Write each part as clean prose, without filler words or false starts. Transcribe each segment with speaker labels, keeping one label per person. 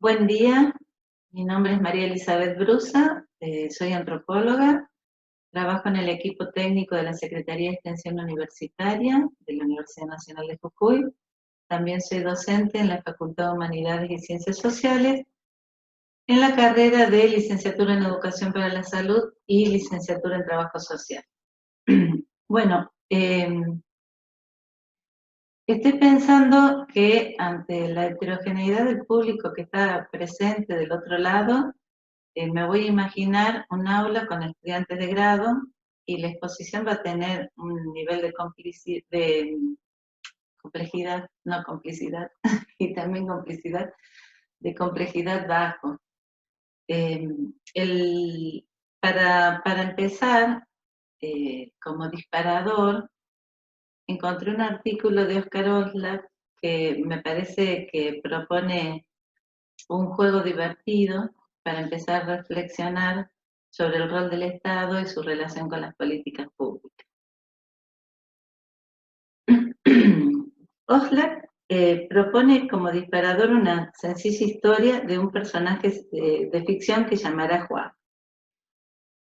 Speaker 1: Buen día, mi nombre es María Elizabeth Brusa, soy antropóloga, trabajo en el equipo técnico de la Secretaría de Extensión Universitaria de la Universidad Nacional de Jujuy. También soy docente en la Facultad de Humanidades y Ciencias Sociales, en la carrera de Licenciatura en Educación para la Salud y Licenciatura en Trabajo Social. Bueno, estoy pensando que ante la heterogeneidad del público que está presente del otro lado, me voy a imaginar un aula con estudiantes de grado y la exposición va a tener un nivel de complejidad, no complicidad, y también complicidad, de complejidad bajo. Eh, para empezar, como disparador, encontré un artículo de Oscar Oslak que me parece que propone un juego divertido para empezar a reflexionar sobre el rol del Estado y su relación con las políticas públicas. Oslak propone como disparador una sencilla historia de un personaje de ficción que llamará Juan.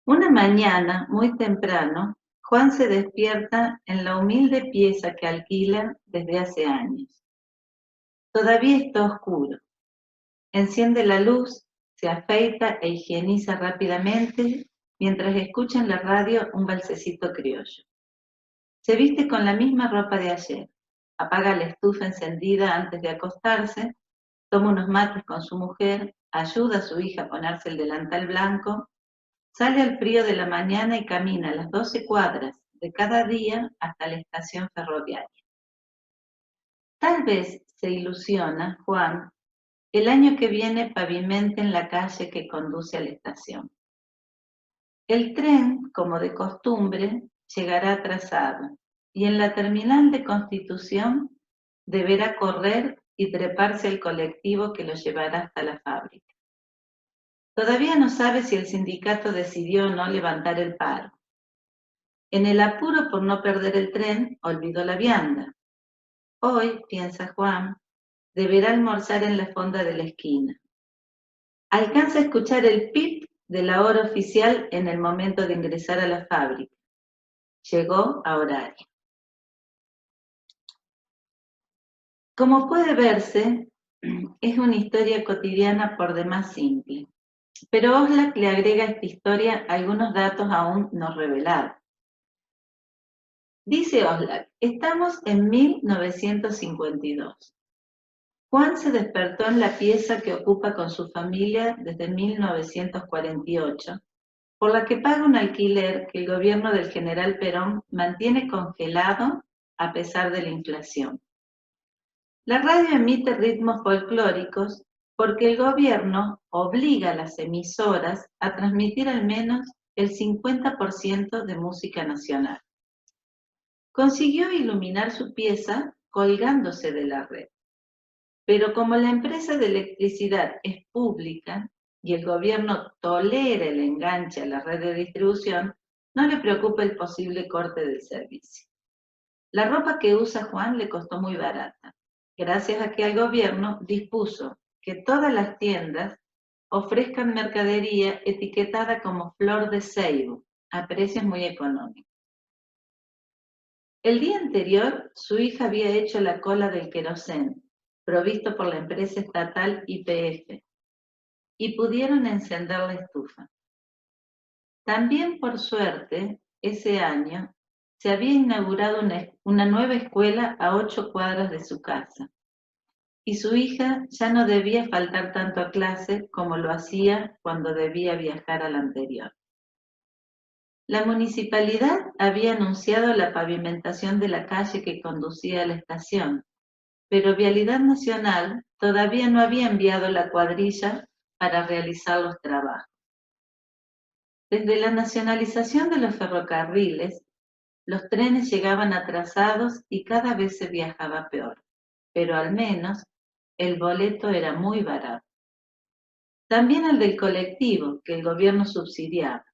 Speaker 1: Una mañana, muy temprano, Juan se despierta en la humilde pieza que alquila desde hace años. Todavía está oscuro. Enciende la luz, se afeita e higieniza rápidamente mientras escucha en la radio un balsecito criollo. Se viste con la misma ropa de ayer, apaga la estufa encendida antes de acostarse, toma unos mates con su mujer, ayuda a su hija a ponerse el delantal blanco, sale al frío de la mañana y camina las 12 cuadras de cada día hasta la estación ferroviaria. Tal vez se ilusiona, Juan, el año que viene pavimenten la calle que conduce a la estación. El tren, como de costumbre, llegará atrasado y en la terminal de Constitución deberá correr y treparse al colectivo que lo llevará hasta la fábrica. Todavía no sabe si el sindicato decidió o no levantar el paro. En el apuro por no perder el tren, olvidó la vianda. Hoy, piensa Juan, deberá almorzar en la fonda de la esquina. Alcanza a escuchar el pip de la hora oficial en el momento de ingresar a la fábrica. Llegó a horario. Como puede verse, es una historia cotidiana por demás simple, pero Oslak le agrega a esta historia algunos datos aún no revelados. Dice Oslak, estamos en 1952. Juan se despertó en la pieza que ocupa con su familia desde 1948, por la que paga un alquiler que el gobierno del general Perón mantiene congelado a pesar de la inflación. La radio emite ritmos folclóricos porque el gobierno obliga a las emisoras a transmitir al menos el 50% de música nacional. Consiguió iluminar su pieza colgándose de la red, pero como la empresa de electricidad es pública y el gobierno tolera el enganche a la red de distribución, no le preocupa el posible corte del servicio. La ropa que usa Juan le costó muy barata, gracias a que el gobierno dispuso que todas las tiendas ofrezcan mercadería etiquetada como flor de ceibo, a precios muy económicos. El día anterior, su hija había hecho la cola del querosén, provisto por la empresa estatal YPF, y pudieron encender la estufa. También, por suerte, ese año se había inaugurado una nueva escuela a 8 cuadras de su casa, y su hija ya no debía faltar tanto a clase como lo hacía cuando debía viajar a la anterior. La municipalidad había anunciado la pavimentación de la calle que conducía a la estación, pero Vialidad Nacional todavía no había enviado la cuadrilla para realizar los trabajos. Desde la nacionalización de los ferrocarriles, los trenes llegaban atrasados y cada vez se viajaba peor, pero al menos el boleto era muy barato. También el del colectivo, que el gobierno subsidiaba.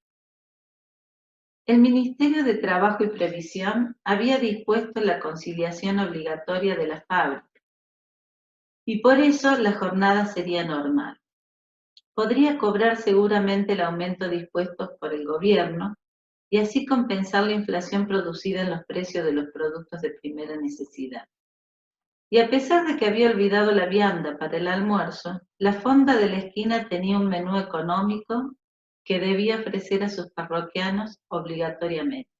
Speaker 1: El Ministerio de Trabajo y Previsión había dispuesto la conciliación obligatoria de la fábrica. y por eso la jornada sería normal. Podría cobrar seguramente el aumento dispuesto por el gobierno y así compensar la inflación producida en los precios de los productos de primera necesidad. Y a pesar de que había olvidado la vianda para el almuerzo, la fonda de la esquina tenía un menú económico que debía ofrecer a sus parroquianos obligatoriamente.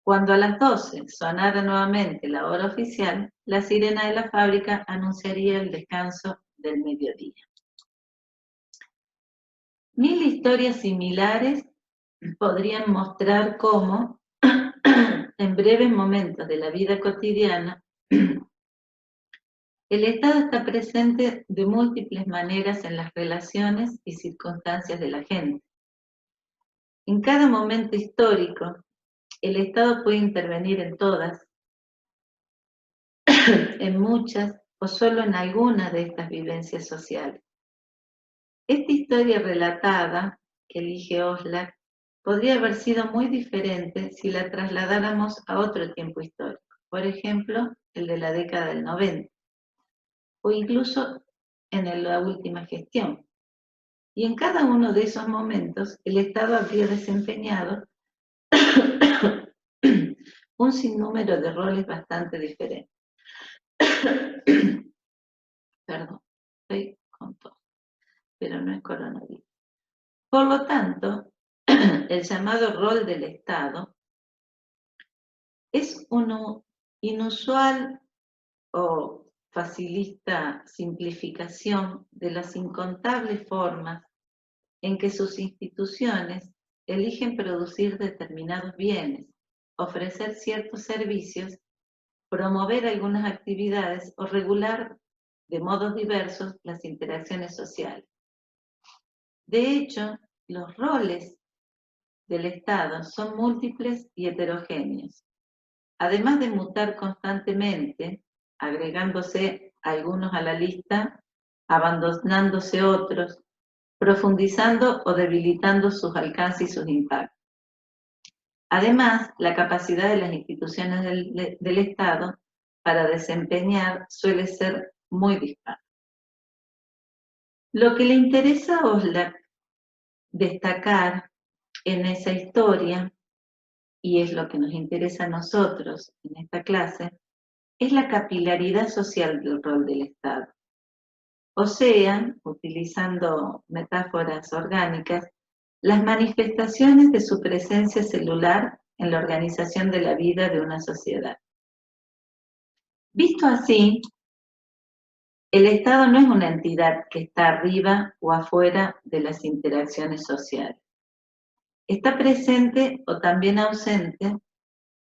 Speaker 1: Cuando a las 12 sonara nuevamente la hora oficial, la sirena de la fábrica anunciaría el descanso del mediodía. 1000 historias similares podrían mostrar cómo, en breves momentos de la vida cotidiana, el Estado está presente de múltiples maneras en las relaciones y circunstancias de la gente. En cada momento histórico, el Estado puede intervenir en todas, en muchas o solo en algunas de estas vivencias sociales. Esta historia relatada, que elige Oslak, podría haber sido muy diferente si la trasladáramos a otro tiempo histórico, por ejemplo, el de la década del 90, o incluso en la última gestión. Y en cada uno de esos momentos, el Estado habría desempeñado un sinnúmero de roles bastante diferentes. Perdón, estoy con tos, pero no es coronavirus. Por lo tanto, el llamado rol del Estado es una inusual o facilista simplificación de las incontables formas en que sus instituciones eligen producir determinados bienes, ofrecer ciertos servicios, promover algunas actividades o regular de modos diversos las interacciones sociales. De hecho, los roles del Estado son múltiples y heterogéneos. Además de mutar constantemente, agregándose algunos a la lista, abandonándose otros, profundizando o debilitando sus alcances y sus impactos. Además, la capacidad de las instituciones del Estado para desempeñar suele ser muy dispar. Lo que le interesa a Oslak destacar en esa historia, y es lo que nos interesa a nosotros en esta clase, es la capilaridad social del rol del Estado. O sea, utilizando metáforas orgánicas, las manifestaciones de su presencia celular en la organización de la vida de una sociedad. Visto así, el Estado no es una entidad que está arriba o afuera de las interacciones sociales. Está presente o también ausente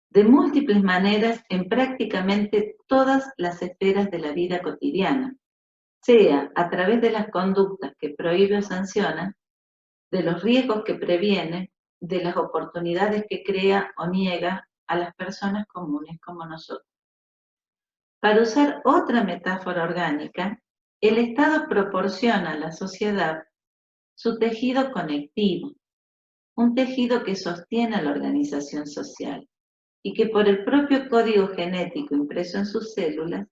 Speaker 1: de múltiples maneras en prácticamente todas las esferas de la vida cotidiana, sea a través de las conductas que prohíbe o sanciona, de los riesgos que previene, de las oportunidades que crea o niega a las personas comunes como nosotros. Para usar otra metáfora orgánica, el Estado proporciona a la sociedad su tejido conectivo, un tejido que sostiene a la organización social y que por el propio código genético impreso en sus células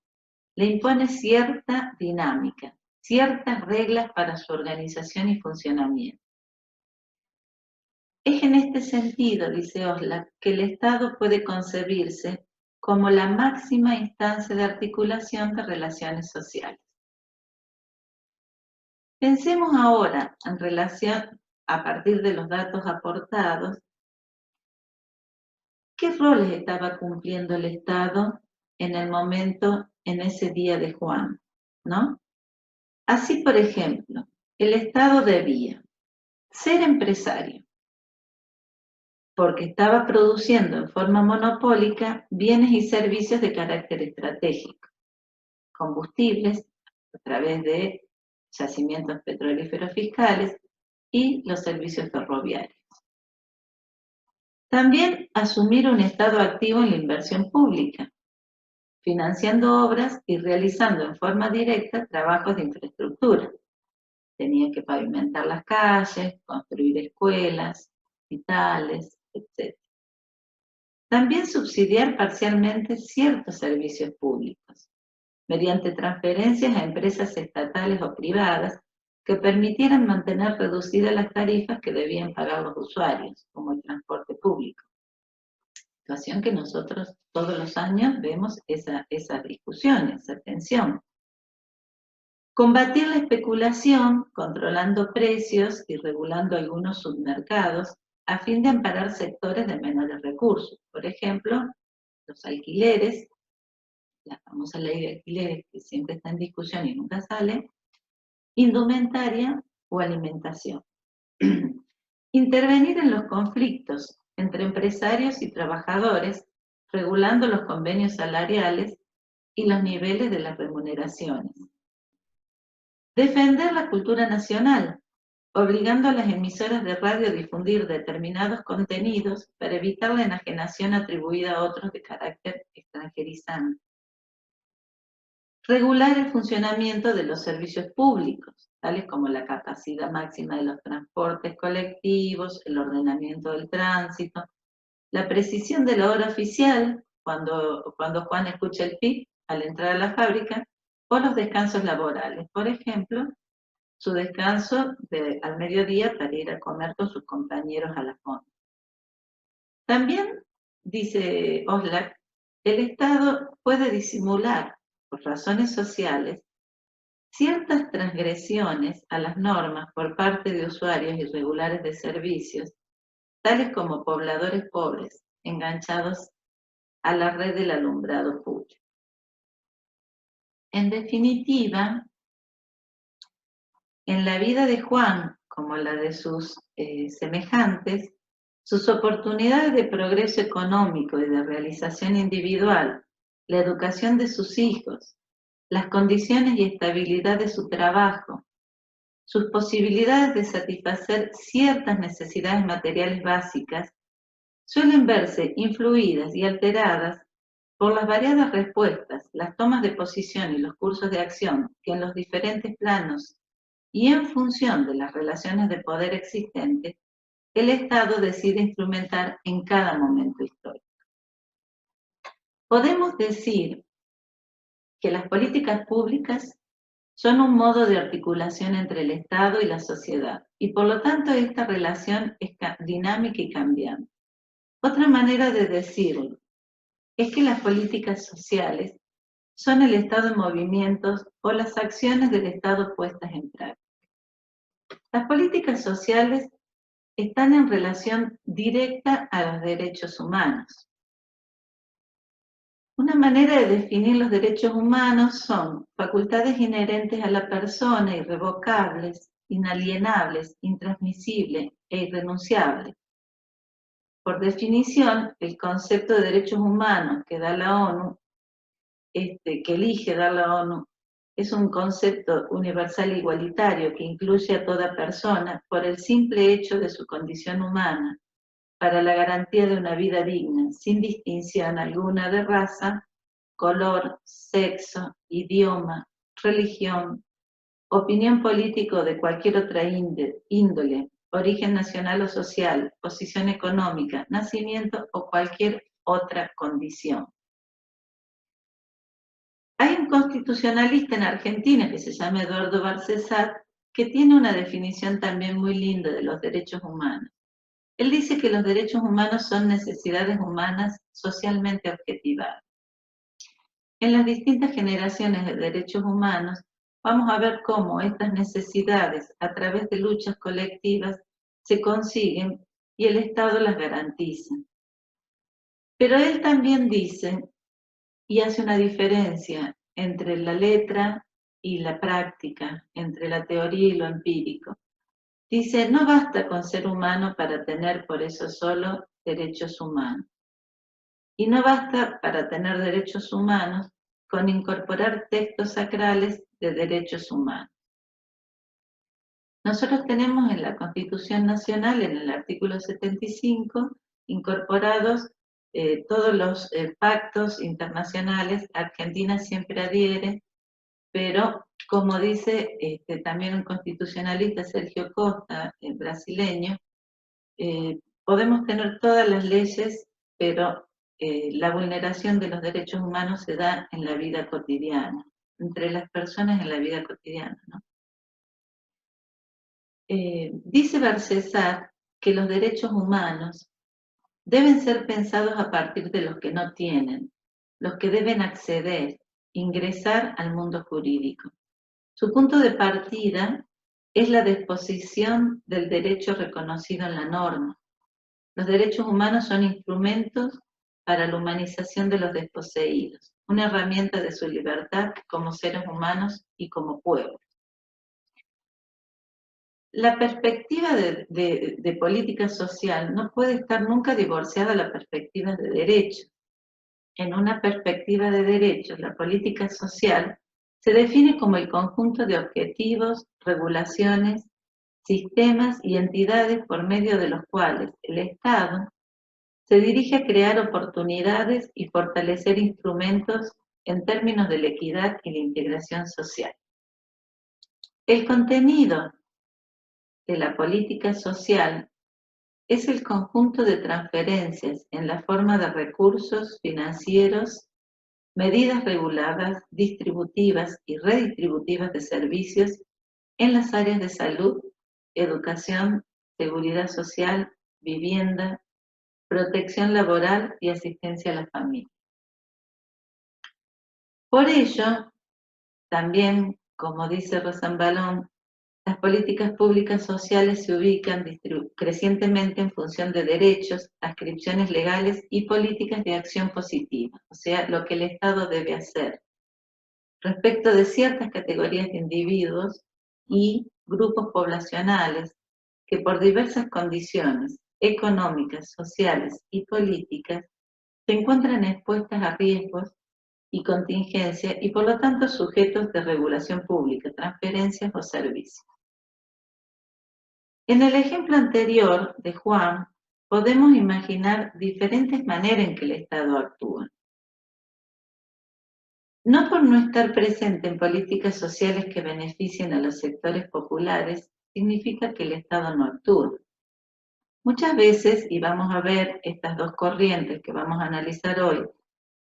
Speaker 1: le impone cierta dinámica, ciertas reglas para su organización y funcionamiento. Es en este sentido, dice Oslak, que el Estado puede concebirse como la máxima instancia de articulación de relaciones sociales. Pensemos ahora en relación, a partir de los datos aportados, ¿qué roles estaba cumpliendo el Estado en el momento, en ese día de Juan? ¿No? Así, por ejemplo, el Estado debía ser empresario, porque estaba produciendo en forma monopólica bienes y servicios de carácter estratégico, combustibles a través de yacimientos petrolíferos fiscales y los servicios ferroviarios. También asumir un Estado activo en la inversión pública, financiando obras y realizando en forma directa trabajos de infraestructura. Tenía que pavimentar las calles, construir escuelas, hospitales, etc. También subsidiar parcialmente ciertos servicios públicos, mediante transferencias a empresas estatales o privadas que permitieran mantener reducidas las tarifas que debían pagar los usuarios, como el transporte público. Situación que nosotros todos los años vemos esa discusión, esa tensión. Combatir la especulación, controlando precios y regulando algunos submercados, a fin de amparar sectores de menores recursos. Por ejemplo, los alquileres, la famosa ley de alquileres que siempre está en discusión y nunca sale, indumentaria o alimentación. Intervenir en los conflictos entre empresarios y trabajadores, regulando los convenios salariales y los niveles de las remuneraciones. Defender la cultura nacional, obligando a las emisoras de radio a difundir determinados contenidos para evitar la enajenación atribuida a otros de carácter extranjerizante. Regular el funcionamiento de los servicios públicos, tales como la capacidad máxima de los transportes colectivos, el ordenamiento del tránsito, la precisión de la hora oficial, cuando Juan escucha el pip al entrar a la fábrica, o los descansos laborales. Por ejemplo, su descanso al mediodía para ir a comer con sus compañeros a la fonda. También, dice Oslak, el Estado puede disimular, por razones sociales, ciertas transgresiones a las normas por parte de usuarios irregulares de servicios, tales como pobladores pobres, enganchados a la red del alumbrado público. En definitiva, en la vida de Juan, como la de sus semejantes, sus oportunidades de progreso económico y de realización individual, la educación de sus hijos, las condiciones y estabilidad de su trabajo, sus posibilidades de satisfacer ciertas necesidades materiales básicas, suelen verse influidas y alteradas por las variadas respuestas, las tomas de posición y los cursos de acción que en los diferentes planos y en función de las relaciones de poder existentes, el Estado decide instrumentar en cada momento histórico. Podemos decir que las políticas públicas son un modo de articulación entre el Estado y la sociedad, y por lo tanto esta relación es dinámica y cambiante. Otra manera de decirlo es que las políticas sociales son el Estado en movimientos o las acciones del Estado puestas en práctica. Las políticas sociales están en relación directa a los derechos humanos. Una manera de definir los derechos humanos son facultades inherentes a la persona, irrevocables, inalienables, intransmisibles e irrenunciables. Por definición, el concepto de derechos humanos que da la ONU, que elige dar la ONU, es un concepto universal e igualitario que incluye a toda persona por el simple hecho de su condición humana, para la garantía de una vida digna, sin distinción alguna de raza, color, sexo, idioma, religión, opinión política o de cualquier otra índole, origen nacional o social, posición económica, nacimiento o cualquier otra condición. Hay un constitucionalista en Argentina que se llama Eduardo Barcesat, que tiene una definición también muy linda de los derechos humanos. Él dice que los derechos humanos son necesidades humanas socialmente objetivadas. En las distintas generaciones de derechos humanos, vamos a ver cómo estas necesidades, a través de luchas colectivas, se consiguen y el Estado las garantiza. Pero él también dice, y hace una diferencia entre la letra y la práctica, entre la teoría y lo empírico. Dice, no basta con ser humano para tener por eso solo derechos humanos. Y no basta para tener derechos humanos con incorporar textos sacrales de derechos humanos. Nosotros tenemos en la Constitución Nacional, en el artículo 75, incorporados todos los pactos internacionales. Argentina siempre adhiere, pero como dice también un constitucionalista, Sergio Costa, brasileño, podemos tener todas las leyes, pero la vulneración de los derechos humanos se da en la vida cotidiana. entre las personas en la vida cotidiana, ¿no? Dice Barcesat que los derechos humanos deben ser pensados a partir de los que no tienen, los que deben acceder, ingresar al mundo jurídico. Su punto de partida es la disposición del derecho reconocido en la norma. Los derechos humanos son instrumentos para la humanización de los desposeídos, una herramienta de su libertad como seres humanos y como pueblo. La perspectiva de política social no puede estar nunca divorciada de la perspectiva de derecho. En una perspectiva de derechos, la política social se define como el conjunto de objetivos, regulaciones, sistemas y entidades por medio de los cuales el Estado se dirige a crear oportunidades y fortalecer instrumentos en términos de la equidad y la integración social. El contenido de la política social es el conjunto de transferencias en la forma de recursos financieros, medidas reguladas, distributivas y redistributivas de servicios en las áreas de salud, educación, seguridad social, vivienda, protección laboral y asistencia a la familia. Por ello, también, como dice Rosanvallon, las políticas públicas sociales se ubican crecientemente en función de derechos, adscripciones legales y políticas de acción positiva, o sea, lo que el Estado debe hacer respecto de ciertas categorías de individuos y grupos poblacionales que por diversas condiciones económicas, sociales y políticas se encuentran expuestas a riesgos y contingencia y por lo tanto sujetos de regulación pública, transferencias o servicios. En el ejemplo anterior de Juan, podemos imaginar diferentes maneras en que el Estado actúa. No por no estar presente en políticas sociales que beneficien a los sectores populares, significa que el Estado no actúa. Muchas veces, y vamos a ver estas dos corrientes que vamos a analizar hoy,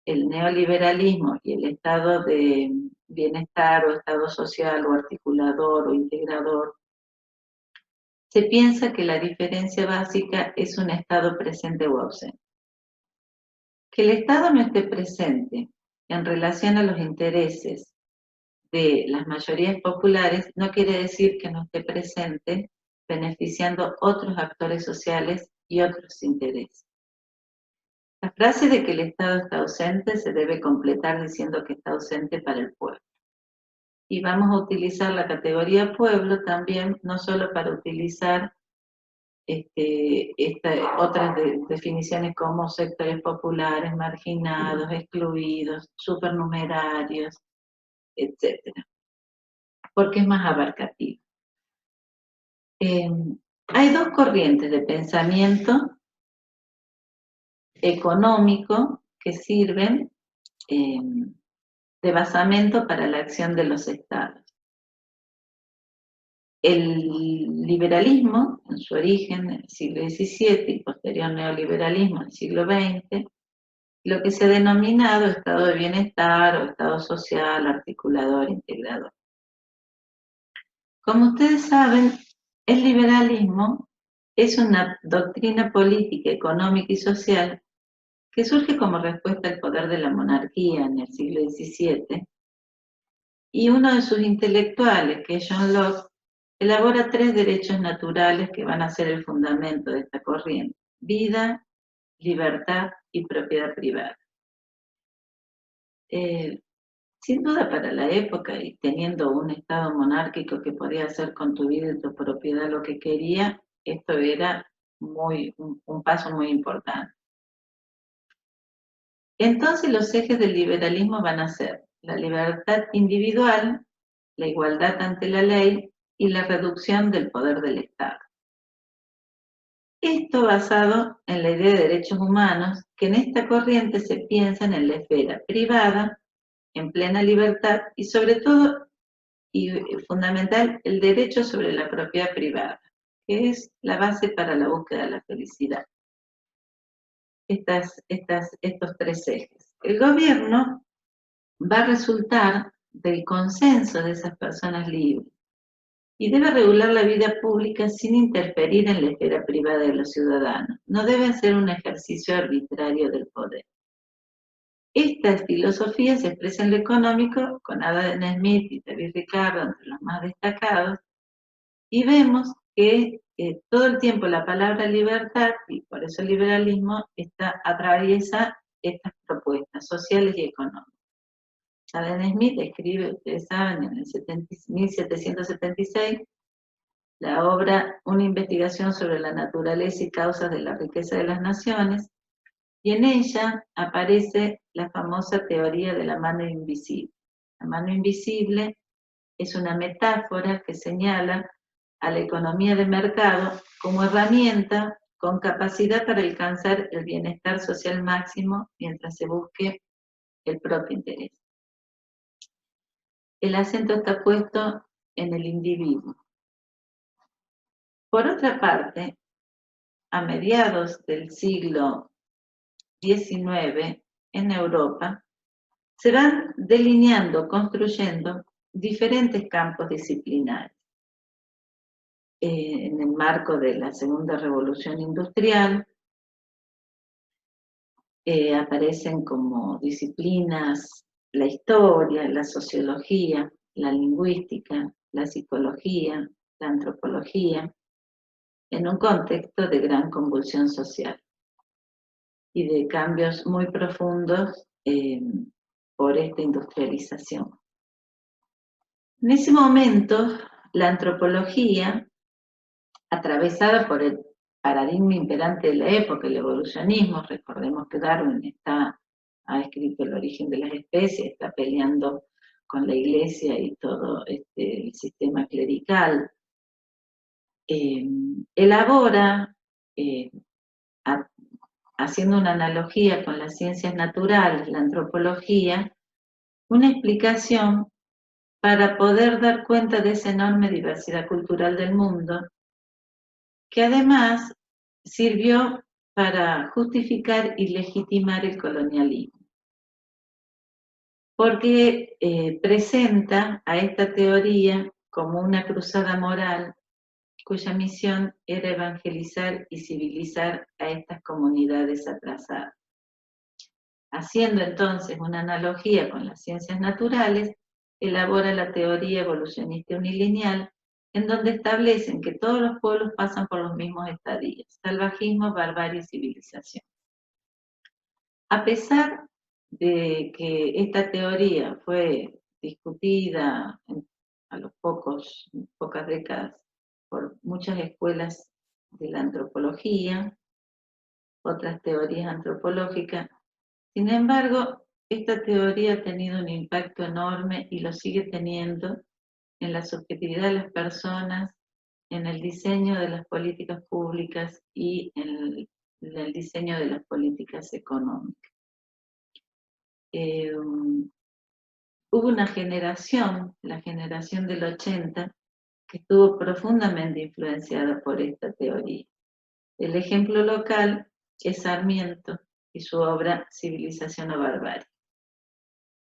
Speaker 1: el neoliberalismo y el estado de bienestar o estado social o articulador o integrador, se piensa que la diferencia básica es un estado presente o ausente. Que el Estado no esté presente en relación a los intereses de las mayorías populares no quiere decir que no esté presente beneficiando otros actores sociales y otros intereses. La frase de que el Estado está ausente se debe completar diciendo que está ausente para el pueblo. Y vamos a utilizar la categoría pueblo también, no solo para utilizar otras definiciones como sectores populares, marginados, excluidos, supernumerarios, etcétera, porque es más abarcativo. Hay dos corrientes de pensamiento económico que sirven de basamento para la acción de los estados. El liberalismo, en su origen en el siglo XVII y posterior neoliberalismo en el siglo XX, lo que se ha denominado estado de bienestar o estado social, articulador, integrador. Como ustedes saben, el liberalismo es una doctrina política, económica y social que surge como respuesta al poder de la monarquía en el siglo XVII, y uno de sus intelectuales, que es John Locke, elabora 3 derechos naturales que van a ser el fundamento de esta corriente: vida, libertad y propiedad privada. Sin duda para la época, y teniendo un estado monárquico que podía hacer con tu vida y tu propiedad lo que quería, esto era un paso muy importante. Entonces los ejes del liberalismo van a ser la libertad individual, la igualdad ante la ley y la reducción del poder del Estado. Esto basado en la idea de derechos humanos, que en esta corriente se piensan en la esfera privada, en plena libertad y sobre todo, y fundamental, el derecho sobre la propiedad privada, que es la base para la búsqueda de la felicidad. Estos 3 ejes. El gobierno va a resultar del consenso de esas personas libres y debe regular la vida pública sin interferir en la esfera privada de los ciudadanos. No debe ser un ejercicio arbitrario del poder. Esta filosofía se expresa en lo económico con Adam Smith y David Ricardo entre los más destacados, y vemos que todo el tiempo la palabra libertad, y por eso liberalismo, atraviesa estas propuestas sociales y económicas. Adam Smith escribe, ustedes saben, en el 1776, la obra Una investigación sobre la naturaleza y causas de la riqueza de las naciones, y en ella aparece la famosa teoría de la mano invisible. La mano invisible es una metáfora que señala a la economía de mercado como herramienta con capacidad para alcanzar el bienestar social máximo mientras se busque el propio interés. El acento está puesto en el individuo. Por otra parte, a mediados del siglo XIX, en Europa, se van delineando, construyendo diferentes campos disciplinarios. En el marco de la Segunda Revolución Industrial, aparecen como disciplinas la historia, la sociología, la lingüística, la psicología, la antropología, en un contexto de gran convulsión social y de cambios muy profundos por esta industrialización. En ese momento, la antropología, atravesada por el paradigma imperante de la época, el evolucionismo, recordemos que Darwin ha escrito El origen de las especies, está peleando con la iglesia y todo el sistema clerical, elabora, haciendo una analogía con las ciencias naturales, la antropología, una explicación para poder dar cuenta de esa enorme diversidad cultural del mundo, que además sirvió para justificar y legitimar el colonialismo. Porque presenta a esta teoría como una cruzada moral cuya misión era evangelizar y civilizar a estas comunidades atrasadas. Haciendo entonces una analogía con las ciencias naturales, elabora la teoría evolucionista unilineal, en donde establecen que todos los pueblos pasan por los mismos estadios: salvajismo, barbarie y civilización. A pesar de que esta teoría fue discutida a los pocas décadas por muchas escuelas de la antropología, otras teorías antropológicas, sin embargo, esta teoría ha tenido un impacto enorme y lo sigue teniendo en la subjetividad de las personas, en el diseño de las políticas públicas y en el diseño de las políticas económicas. Hubo una generación, la generación del 80, que estuvo profundamente influenciada por esta teoría. El ejemplo local es Sarmiento y su obra Civilización o Barbarie.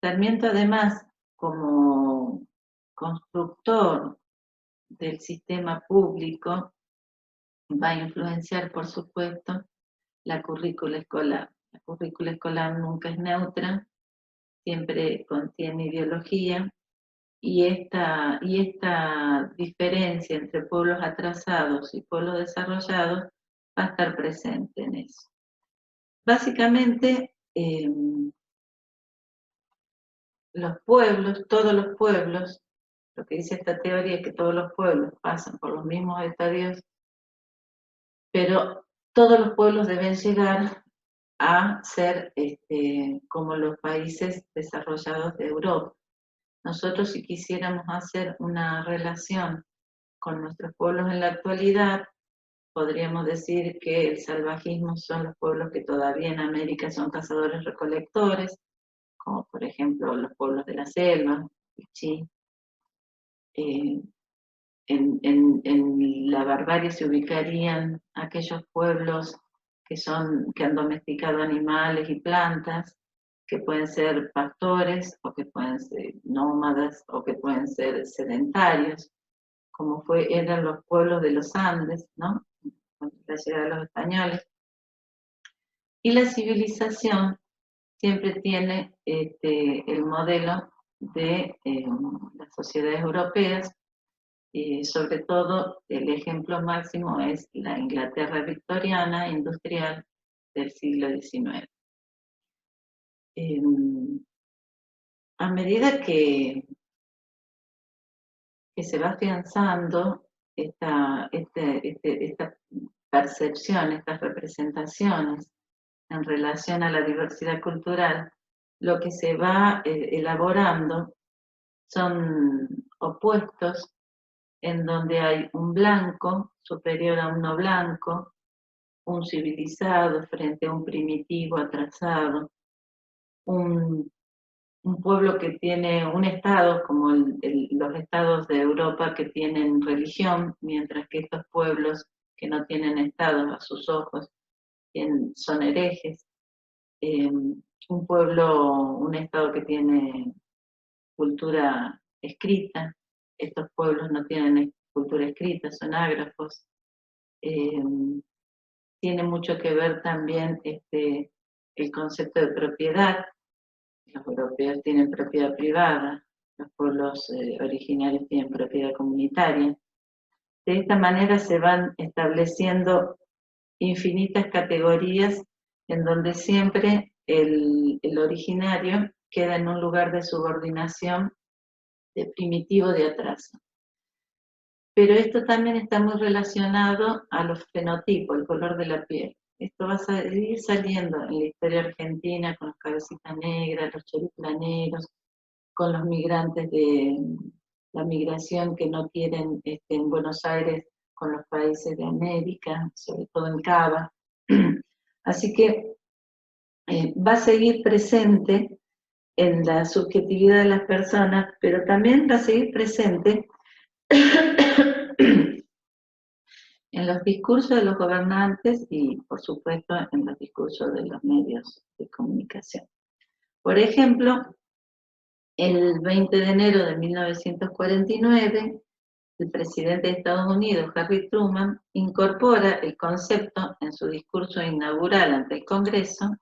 Speaker 1: Sarmiento, además, como constructor del sistema público, va a influenciar, por supuesto, la currícula escolar. La currícula escolar nunca es neutra, siempre contiene ideología, y esta diferencia entre pueblos atrasados y pueblos desarrollados va a estar presente en eso. Básicamente, los pueblos, todos los pueblos, lo que dice esta teoría es que todos los pueblos pasan por los mismos estadios, pero todos los pueblos deben llegar a ser como los países desarrollados de Europa. Nosotros, si quisiéramos hacer una relación con nuestros pueblos en la actualidad, podríamos decir que el salvajismo son los pueblos que todavía en América son cazadores-recolectores, como por ejemplo los pueblos de la selva, Pichí. En la barbarie se ubicarían aquellos pueblos que han domesticado animales y plantas, que pueden ser pastores, o que pueden ser nómadas, o que pueden ser sedentarios, como eran los pueblos de los Andes, ¿no? Con la llegada de los españoles. Y la civilización siempre tiene el modelo de las sociedades europeas, y sobre todo el ejemplo máximo es la Inglaterra victoriana industrial del siglo XIX. A medida que se va afianzando esta percepción, estas representaciones en relación a la diversidad cultural, lo que se va elaborando son opuestos en donde hay un blanco superior a un no blanco, un civilizado frente a un primitivo atrasado, un pueblo que tiene un estado, como los estados de Europa que tienen religión, mientras que estos pueblos que no tienen estados a sus ojos son herejes. Un estado que tiene cultura escrita, estos pueblos no tienen cultura escrita, son ágrafos. Tiene mucho que ver también el concepto de propiedad. Los europeos tienen propiedad privada, los pueblos originarios tienen propiedad comunitaria. De esta manera se van estableciendo infinitas categorías en donde siempre el originario queda en un lugar de subordinación, de primitivo, de atraso. Pero esto también está muy relacionado a los fenotipos, el color de la piel. Esto va a seguir saliendo en la historia argentina con los cabecitas negras, los choriplaneros, con los migrantes de la migración que no tienen en Buenos Aires con los países de América, sobre todo en Cava. Así que va a seguir presente en la subjetividad de las personas, pero también va a seguir presente en los discursos de los gobernantes y, por supuesto, en los discursos de los medios de comunicación. Por ejemplo, el 20 de enero de 1949, el presidente de Estados Unidos, Harry Truman, incorpora el concepto en su discurso inaugural ante el Congreso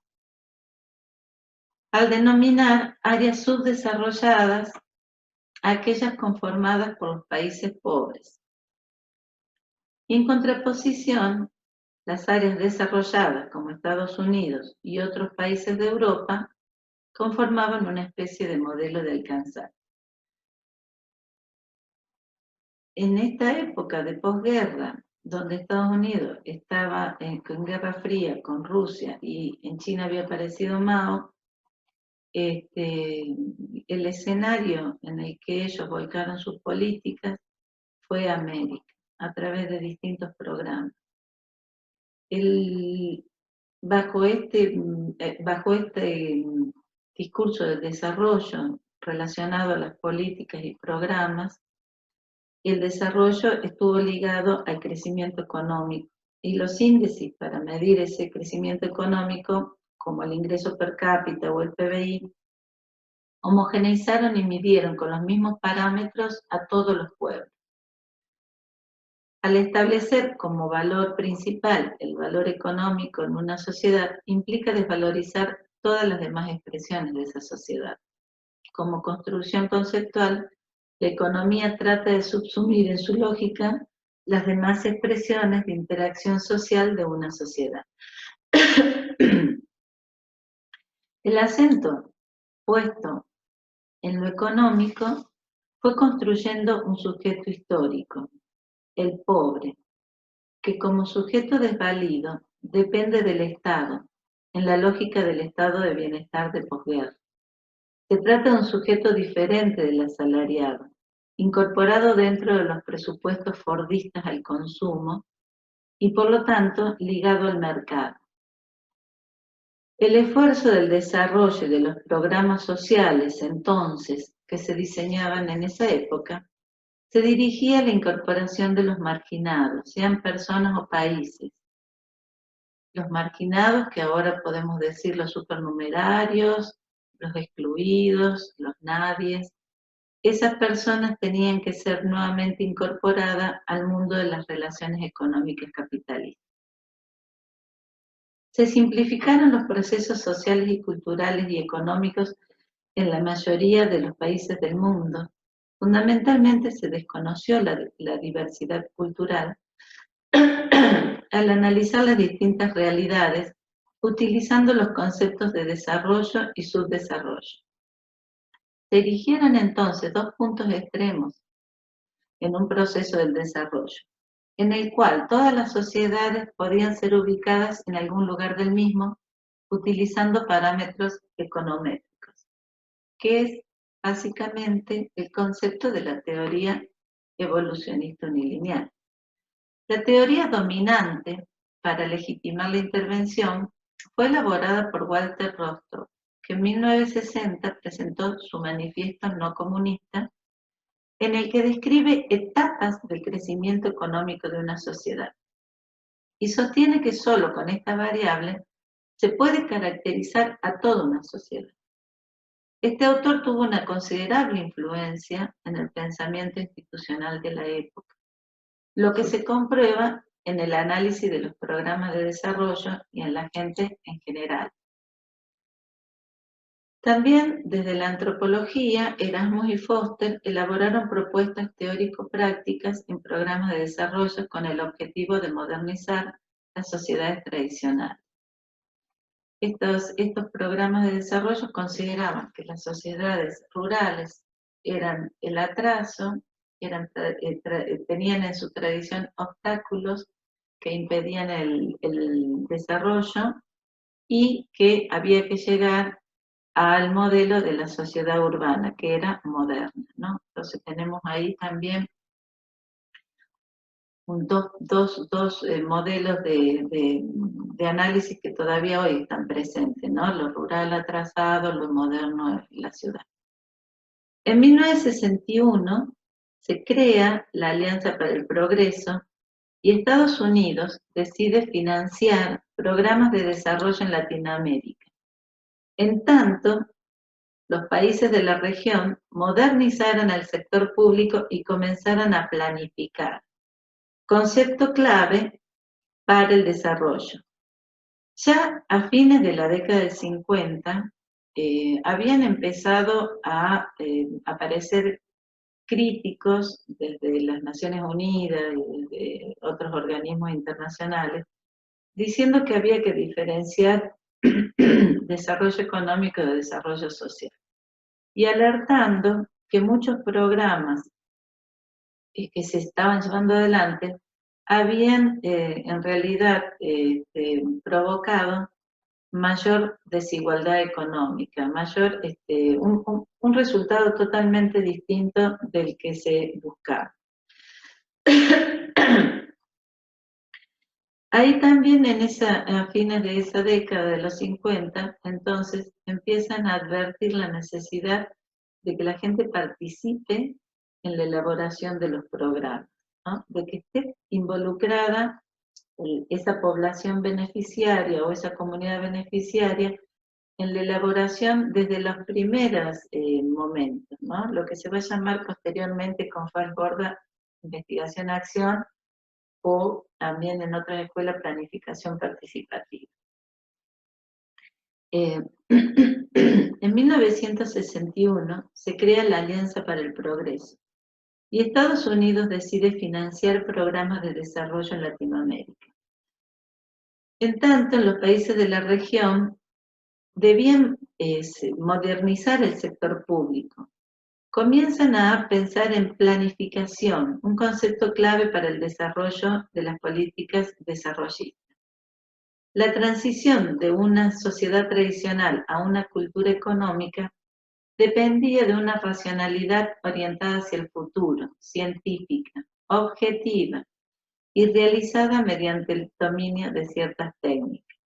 Speaker 1: al denominar áreas subdesarrolladas a aquellas conformadas por los países pobres. Y en contraposición, las áreas desarrolladas como Estados Unidos y otros países de Europa conformaban una especie de modelo de alcanzar. En esta época de posguerra, donde Estados Unidos estaba en guerra fría con Rusia y en China había aparecido Mao, el escenario en el que ellos volcaron sus políticas fue América, a través de distintos programas. Bajo este discurso de desarrollo relacionado a las políticas y programas, el desarrollo estuvo ligado al crecimiento económico, y los índices para medir ese crecimiento económico, como el ingreso per cápita o el PBI, homogeneizaron y midieron con los mismos parámetros a todos los pueblos. Al establecer como valor principal el valor económico en una sociedad, implica desvalorizar todas las demás expresiones de esa sociedad. Como construcción conceptual, la economía trata de subsumir en su lógica las demás expresiones de interacción social de una sociedad. El acento puesto en lo económico fue construyendo un sujeto histórico, el pobre, que como sujeto desvalido depende del Estado, en la lógica del estado de bienestar de posguerra. Se trata de un sujeto diferente del asalariado, incorporado dentro de los presupuestos fordistas al consumo y por lo tanto ligado al mercado. El esfuerzo del desarrollo de los programas sociales entonces que se diseñaban en esa época se dirigía a la incorporación de los marginados, sean personas o países. Los marginados, que ahora podemos decir los supernumerarios, los excluidos, los nadies. Esas personas tenían que ser nuevamente incorporadas al mundo de las relaciones económicas capitalistas. Se simplificaron los procesos sociales y culturales y económicos en la mayoría de los países del mundo. Fundamentalmente se desconoció la diversidad cultural al analizar las distintas realidades, utilizando los conceptos de desarrollo y subdesarrollo. Se erigieron entonces dos puntos extremos en un proceso del desarrollo, en el cual todas las sociedades podían ser ubicadas en algún lugar del mismo, utilizando parámetros econométricos, que es básicamente el concepto de la teoría evolucionista unilineal. La teoría dominante para legitimar la intervención fue elaborada por Walter Rostow, que en 1960 presentó su manifiesto no comunista, en el que describe etapas del crecimiento económico de una sociedad y sostiene que solo con esta variable se puede caracterizar a toda una sociedad. Este autor tuvo una considerable influencia en el pensamiento institucional de la época, lo que se comprueba en el análisis de los programas de desarrollo y en la gente en general. También desde la antropología, Erasmus y Foster elaboraron propuestas teórico-prácticas en programas de desarrollo con el objetivo de modernizar las sociedades tradicionales. Estos programas de desarrollo consideraban que las sociedades rurales eran el atraso, tenían en su tradición obstáculos que impedían el desarrollo y que había que llegar al modelo de la sociedad urbana, que era moderna, ¿no? Entonces tenemos ahí también dos modelos de análisis que todavía hoy están presentes, ¿no? Lo rural atrasado, lo moderno en la ciudad. En 1961 se crea la Alianza para el Progreso y Estados Unidos decide financiar programas de desarrollo en Latinoamérica. En tanto, los países de la región modernizaron el sector público y comenzaron a planificar, concepto clave para el desarrollo. Ya a fines de la década del 50 habían empezado a aparecer críticos desde las Naciones Unidas y desde otros organismos internacionales, diciendo que había que diferenciar desarrollo económico de desarrollo social, y alertando que muchos programas que se estaban llevando adelante habían en realidad provocado mayor desigualdad económica, un resultado totalmente distinto del que se buscaba. Ahí también a fines de esa década de los 50, entonces empiezan a advertir la necesidad de que la gente participe en la elaboración de los programas, ¿no? De que esté involucrada esa población beneficiaria o esa comunidad beneficiaria en la elaboración desde los primeros momentos, ¿no? Lo que se va a llamar posteriormente con Faz Gorda investigación-acción, o también en otras escuelas planificación participativa. En 1961 se crea la Alianza para el Progreso y Estados Unidos decide financiar programas de desarrollo en Latinoamérica. En tanto, los países de la región debían modernizar el sector público. Comienzan a pensar en planificación, un concepto clave para el desarrollo de las políticas desarrollistas. La transición de una sociedad tradicional a una cultura económica dependía de una racionalidad orientada hacia el futuro, científica, objetiva y realizada mediante el dominio de ciertas técnicas.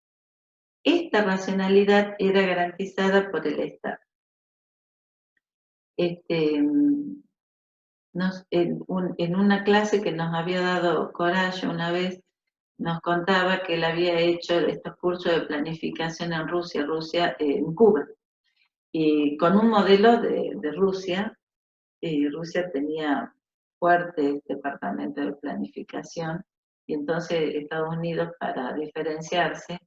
Speaker 1: Esta racionalidad era garantizada por el Estado. En una clase que nos había dado Corallo una vez, nos contaba que él había hecho estos cursos de planificación en Rusia, en Cuba. y con un modelo de Rusia, y Rusia tenía fuertes departamentos de planificación, y entonces Estados Unidos, para diferenciarse,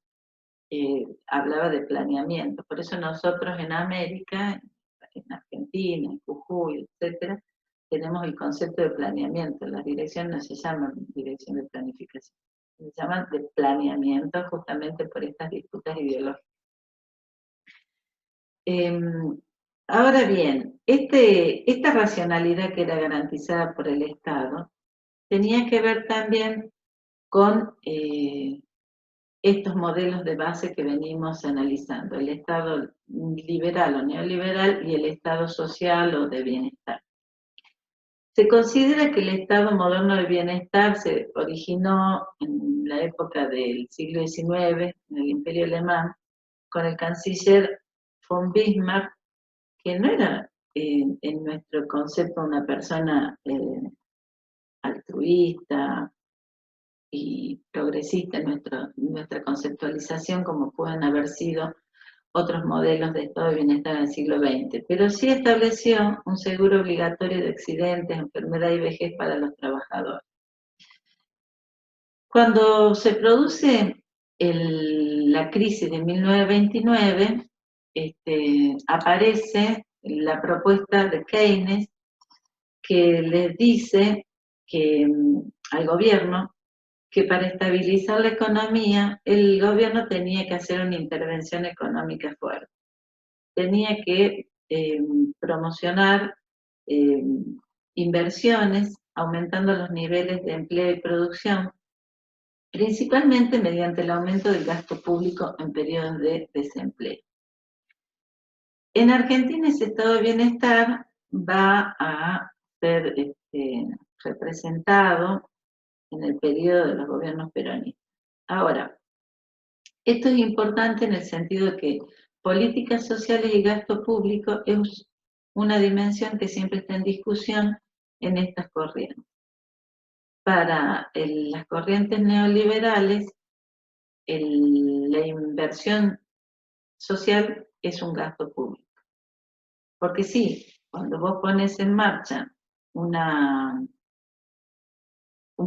Speaker 1: hablaba de planeamiento. Por eso nosotros en América, en Argentina, en Jujuy, etcétera, tenemos el concepto de planeamiento. Las direcciones no se llaman dirección de planificación, se llaman de planeamiento justamente por estas disputas ideológicas. Ahora bien, esta racionalidad que era garantizada por el Estado tenía que ver también con estos modelos de base que venimos analizando, el Estado liberal o neoliberal y el Estado social o de bienestar. Se considera que el Estado moderno de bienestar se originó en la época del siglo XIX, en el Imperio Alemán, con el canciller von Bismarck, que no era en nuestro concepto una persona altruista y progresista en nuestra conceptualización, como pueden haber sido otros modelos de estado de bienestar en el siglo XX, pero sí estableció un seguro obligatorio de accidentes, enfermedad y vejez para los trabajadores. Cuando se produce la crisis de 1929, aparece la propuesta de Keynes, que les dice que al gobierno que para estabilizar la economía, el gobierno tenía que hacer una intervención económica fuerte. Tenía que promocionar eh, inversiones, aumentando los niveles de empleo y producción, principalmente mediante el aumento del gasto público en periodos de desempleo. En Argentina ese estado de bienestar va a ser representado en el periodo de los gobiernos peronistas. Ahora, esto es importante en el sentido de que políticas sociales y gasto público es una dimensión que siempre está en discusión en estas corrientes. Para las corrientes neoliberales, la inversión social es un gasto público. Porque sí, cuando vos pones en marcha un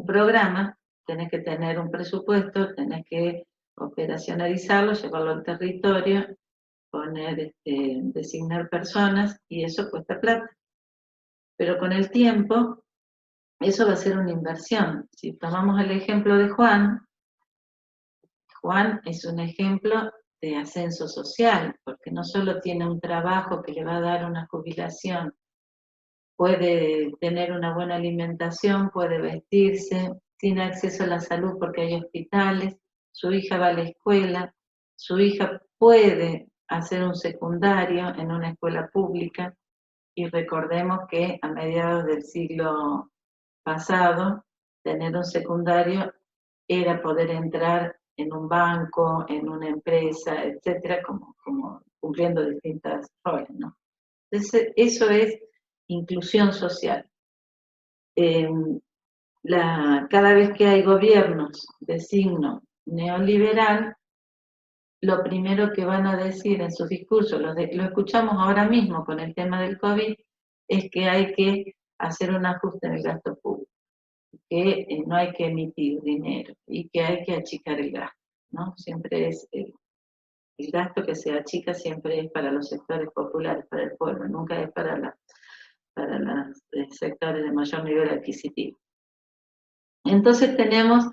Speaker 1: programa, tenés que tener un presupuesto, tenés que operacionalizarlo, llevarlo al territorio, designar personas, y eso cuesta plata. Pero con el tiempo, eso va a ser una inversión. Si tomamos el ejemplo de Juan es un ejemplo de ascenso social, porque no solo tiene un trabajo que le va a dar una jubilación, puede tener una buena alimentación, puede vestirse, tiene acceso a la salud porque hay hospitales, su hija va a la escuela, su hija puede hacer un secundario en una escuela pública, y recordemos que a mediados del siglo pasado, tener un secundario era poder entrar en un banco, en una empresa, etcétera, como cumpliendo distintas roles, ¿no? Entonces, eso es inclusión social. Cada vez que hay gobiernos de signo neoliberal, lo primero que van a decir en sus discursos, lo escuchamos ahora mismo con el tema del COVID, es que hay que hacer un ajuste en el gasto público, que no hay que emitir dinero y que hay que achicar el gasto, ¿no? Siempre es el gasto que se achica, siempre es para los sectores populares, para el pueblo, nunca es para los sectores de mayor nivel adquisitivo. Entonces tenemos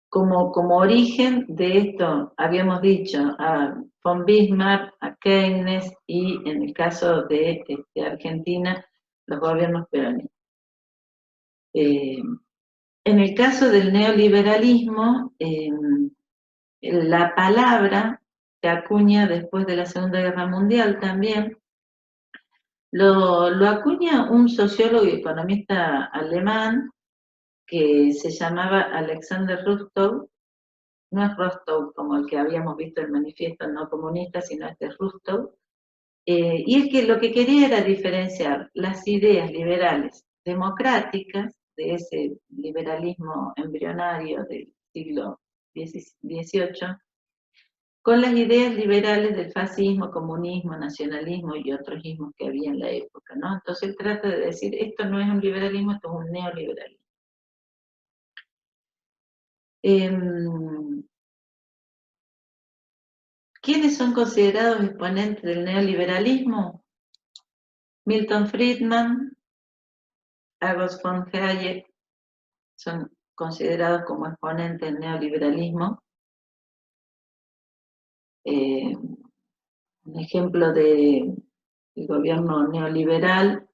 Speaker 1: como origen de esto, habíamos dicho, a von Bismarck, a Keynes y en el caso de Argentina, los gobiernos peronistas. En el caso del neoliberalismo, la palabra se acuña después de la Segunda Guerra Mundial también. Lo acuña un sociólogo y economista alemán que se llamaba Alexander Rustow. No es Rostow como el que habíamos visto en el manifiesto no comunista, sino este es Rustow. Y es que lo que quería era diferenciar las ideas liberales democráticas de ese liberalismo embrionario del siglo XVIII con las ideas liberales del fascismo, comunismo, nacionalismo y otros ismos que había en la época, ¿no? Entonces él trata de decir, esto no es un liberalismo, esto es un neoliberalismo. ¿Quiénes son considerados exponentes del neoliberalismo? Milton Friedman, August von Hayek, son considerados como exponentes del neoliberalismo. Un ejemplo de gobierno neoliberal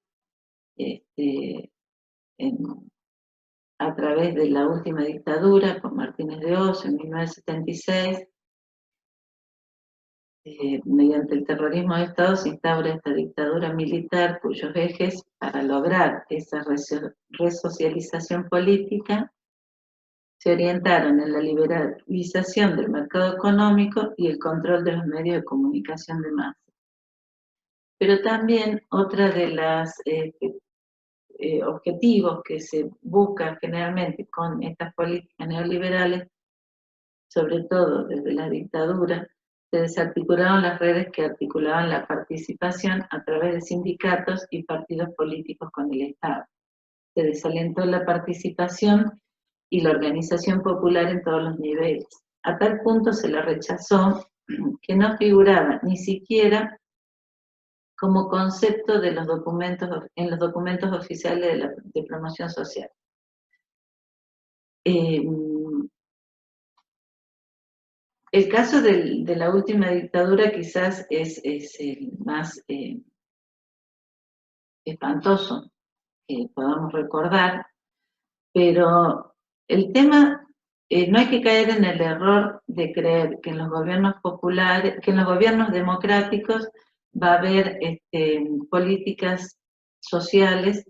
Speaker 1: a través de la última dictadura con Martínez de Oz en 1976, mediante el terrorismo de Estado se instaura esta dictadura militar cuyos ejes para lograr esa resocialización política se orientaron en la liberalización del mercado económico y el control de los medios de comunicación de masa. Pero también otra de las objetivos que se buscan generalmente con estas políticas neoliberales, sobre todo desde la dictadura, se desarticularon las redes que articulaban la participación a través de sindicatos y partidos políticos con el Estado. Se desalentó la participación y la organización popular en todos los niveles. A tal punto se la rechazó que no figuraba ni siquiera como concepto de los documentos, en los documentos oficiales de promoción social. El caso de la última dictadura quizás es el más espantoso que podamos recordar, pero el tema, no hay que caer en el error de creer que en los gobiernos populares, que en los gobiernos democráticos va a haber políticas sociales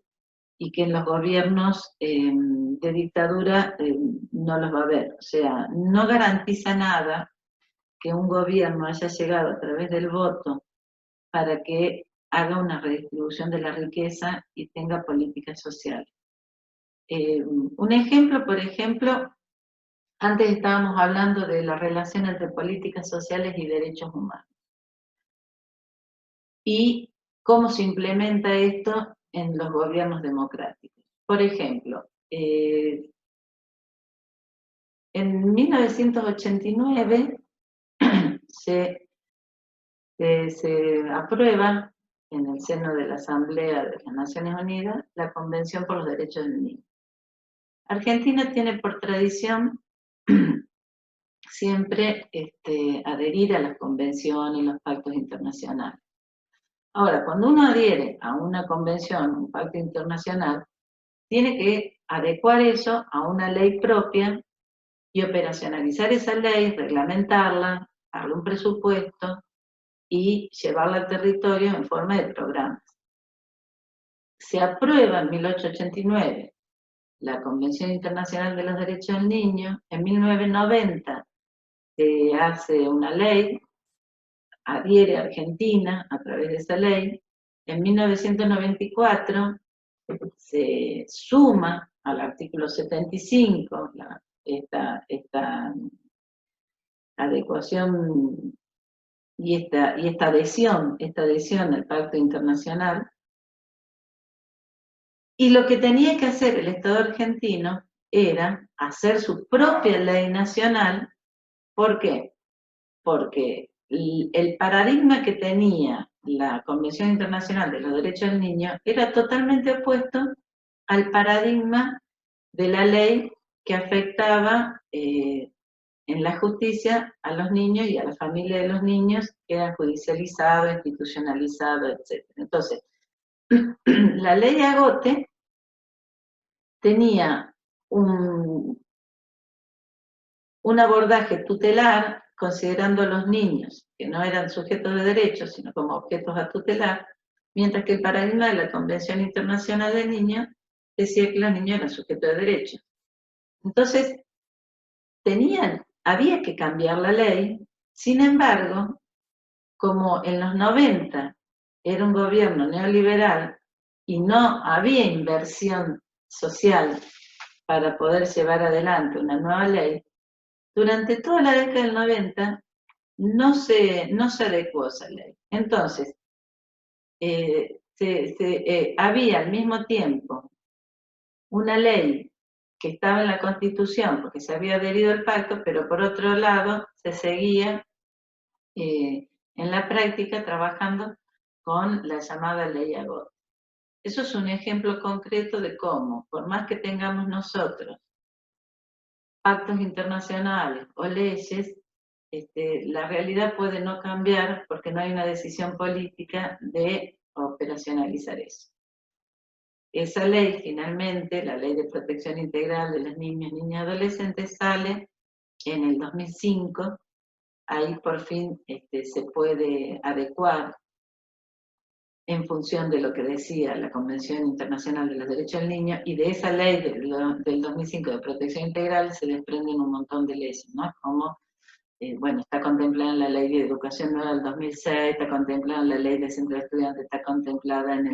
Speaker 1: y que en los gobiernos de dictadura no los va a haber. O sea, no garantiza nada que un gobierno haya llegado a través del voto para que haga una redistribución de la riqueza y tenga políticas sociales. Un ejemplo, por ejemplo, antes estábamos hablando de la relación entre políticas sociales y derechos humanos. Y cómo se implementa esto en los gobiernos democráticos. Por ejemplo, en 1989 se aprueba en el seno de la Asamblea de las Naciones Unidas la Convención por los Derechos del Niño. Argentina tiene por tradición siempre adherir a las convenciones y los pactos internacionales. Ahora, cuando uno adhiere a una convención, un pacto internacional, tiene que adecuar eso a una ley propia y operacionalizar esa ley, reglamentarla, darle un presupuesto y llevarla al territorio en forma de programas. Se aprueba en 1889 la Convención Internacional de los Derechos del Niño, en 1990 se hace una ley, adhiere a Argentina a través de esa ley, en 1994 se suma al artículo 75 esta adecuación y esta adhesión al Pacto Internacional. Y lo que tenía que hacer el Estado argentino era hacer su propia ley nacional. ¿Por qué? Porque el paradigma que tenía la Convención Internacional de los Derechos del Niño era totalmente opuesto al paradigma de la ley que afectaba en la justicia a los niños y a la familia de los niños que eran judicializados, institucionalizados, etc. Entonces, la ley de Agote tenía un abordaje tutelar considerando a los niños que no eran sujetos de derechos, sino como objetos a tutelar, mientras que el paradigma de la Convención Internacional del Niño decía que los niños eran sujetos de derechos. Entonces, había que cambiar la ley, sin embargo, como en los 90 era un gobierno neoliberal y no había inversión social para poder llevar adelante una nueva ley, durante toda la década del 90 no se adecuó esa ley. Entonces, había al mismo tiempo una ley que estaba en la Constitución porque se había adherido al pacto, pero por otro lado se seguía en la práctica trabajando con la llamada ley Agot. Eso es un ejemplo concreto de cómo, por más que tengamos nosotros pactos internacionales o leyes, la realidad puede no cambiar porque no hay una decisión política de operacionalizar eso. Esa ley, finalmente, la Ley de Protección Integral de las Niñas, Niñas y Adolescentes, sale en el 2005. Ahí por fin se puede adecuar en función de lo que decía la Convención Internacional de los Derechos del Niño, y de esa ley del 2005 de protección integral se desprenden un montón de leyes, ¿no? Como, bueno, está contemplada en la Ley de Educación Nueva del 2006, está contemplada en la Ley de Centro de Estudiantes, está contemplada en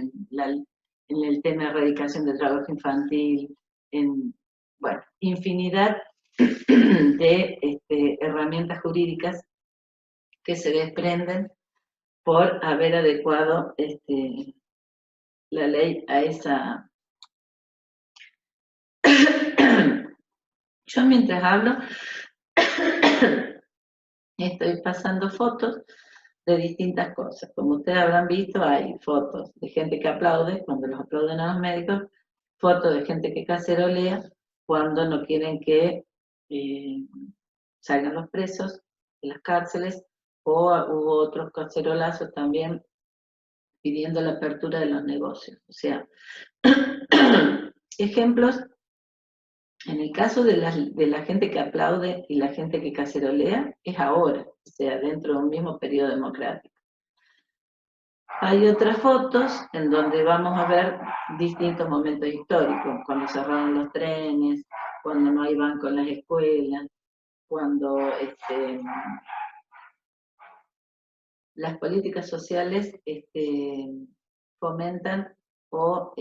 Speaker 1: el tema de erradicación del trabajo infantil, en, bueno, infinidad de herramientas jurídicas que se desprenden por haber adecuado la ley a esa. Yo mientras hablo estoy pasando fotos de distintas cosas. Como ustedes habrán visto, hay fotos de gente que aplaude cuando los aplauden a los médicos, fotos de gente que cacerolea cuando no quieren que salgan los presos de las cárceles, o hubo otros cacerolazos también pidiendo la apertura de los negocios. O sea, ejemplos, en el caso de la gente que aplaude y la gente que cacerolea, es ahora, o sea, dentro de un mismo periodo democrático. Hay otras fotos en donde vamos a ver distintos momentos históricos, cuando cerraron los trenes, cuando no hay banco en las escuelas, cuando las políticas sociales fomentan o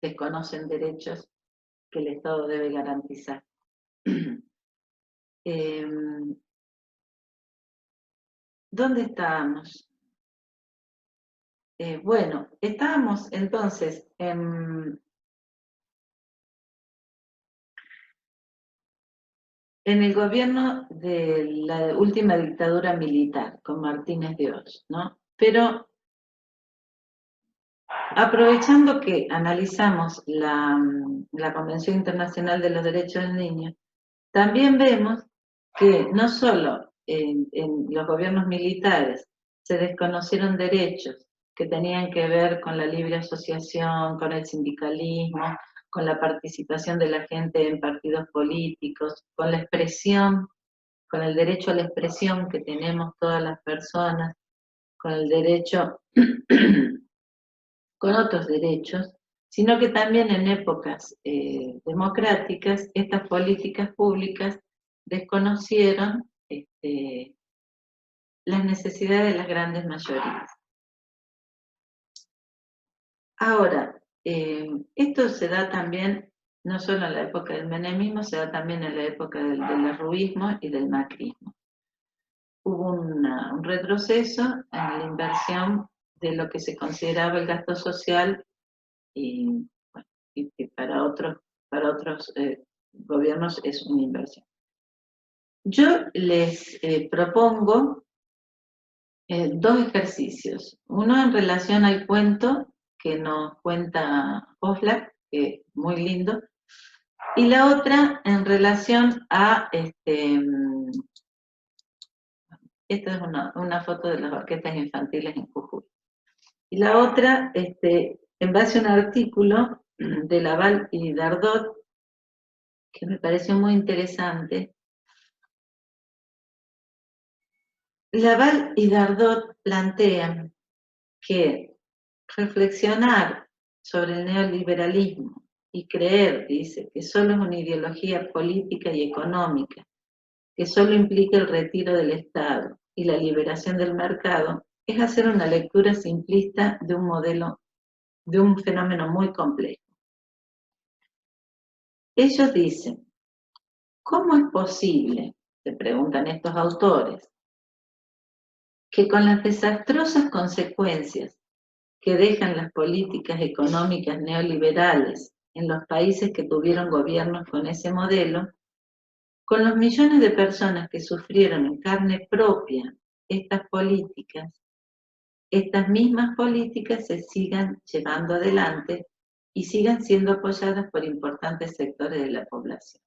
Speaker 1: desconocen derechos que el Estado debe garantizar. ¿Dónde estábamos? Bueno, estábamos entonces en el gobierno de la última dictadura militar, con Martínez de Oz, ¿no? Pero aprovechando que analizamos la Convención Internacional de los Derechos del Niño, también vemos que no solo en los gobiernos militares se desconocieron derechos que tenían que ver con la libre asociación, con el sindicalismo, con la participación de la gente en partidos políticos, con la expresión, con el derecho a la expresión que tenemos todas las personas, con el derecho, con otros derechos, sino que también en épocas democráticas estas políticas públicas desconocieron las necesidades de las grandes mayorías. Ahora, esto se da también, no solo en la época del menemismo, se da también en la época del arruismo y del macrismo. Hubo un retroceso en la inversión de lo que se consideraba el gasto social y, bueno, y que para otros gobiernos es una inversión. Yo les propongo dos ejercicios. Uno en relación al cuento que nos cuenta Oxlack, que es muy lindo, y la otra en relación a esta es una foto de las orquestas infantiles en Jujuy. Y la otra, en base a un artículo de Laval y Dardot, que me pareció muy interesante. Laval y Dardot plantean que reflexionar sobre el neoliberalismo y creer, dice, que solo es una ideología política y económica, que solo implica el retiro del Estado y la liberación del mercado, es hacer una lectura simplista de un modelo, de un fenómeno muy complejo. Ellos dicen, ¿cómo es posible se preguntan estos autores, que con las desastrosas consecuencias que dejan las políticas económicas neoliberales en los países que tuvieron gobiernos con ese modelo, con los millones de personas que sufrieron en carne propia estas políticas, estas mismas políticas se sigan llevando adelante y sigan siendo apoyadas por importantes sectores de la población.